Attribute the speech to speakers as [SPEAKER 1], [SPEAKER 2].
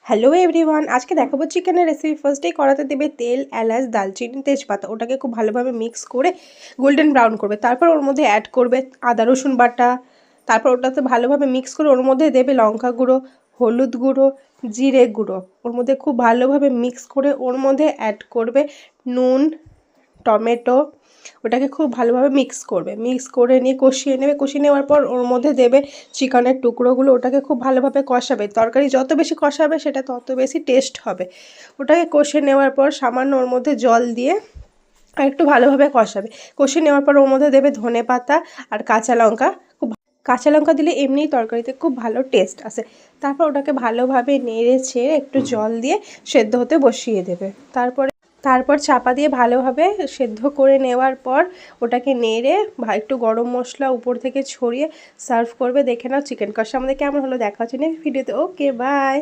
[SPEAKER 1] Hello everyone, আজকে দেখাবো চিকেনের রেসিপি। ফার্স্টেই কড়াতে দেবে তেল, এলাচ, দালচিনি, তেজপাতা। ওটাকে খুব ভালোভাবে মিক্স করে গোল্ডেন ব্রাউন করবে। তারপর ওর মধ্যে অ্যাড করবে আদা রসুন বাটা। তারপর ওটাতে ভালোভাবে মিক্স করে ওর মধ্যে দেবে লঙ্কা গুঁড়ো, হলুদ গুঁড়ো, জিরে গুঁড়ো। ওর মধ্যে খুব ভালোভাবে মিক্স করে ওর মধ্যে অ্যাড করবে নুন, টমেটো। ওটাকে খুব ভালোভাবে মিক্স করবে, মিক্স করে নিয়ে কষিয়ে নেবে। কষিয়ে নেওয়ার পর ওর মধ্যে দেবে চিকেনের টুকরোগুলো। ওটাকে খুব ভালোভাবে কষাবে। তরকারি যত বেশি কষাবে সেটা তত বেশি টেস্ট হবে। ওটাকে কষিয়ে নেওয়ার পর সামান্য ওর মধ্যে জল দিয়ে আর একটু ভালোভাবে কষাবে। কষিয়ে নেওয়ার পর ওর মধ্যে দেবে ধনেপাতা আর কাঁচা লঙ্কা। কাঁচা লঙ্কা দিলে এমনিই তরকারিতে খুব ভালো টেস্ট আসে। তারপর ওটাকে ভালোভাবে নেড়ে ছেড়ে একটু জল দিয়ে সেদ্ধ হতে বসিয়ে দেবে। তারপর চাপা দিয়ে ভালোভাবে সেদ্ধ করে নেওয়ার পর ওটাকে নেড়ে একটু গরম মশলা উপর থেকে ছড়িয়ে সার্ভ করবে। দেখে নাও চিকেন কষা আমাদের কেমন হলো। দেখা হচ্ছে নেক্সট ভিডিওতে। ওকে, বাই।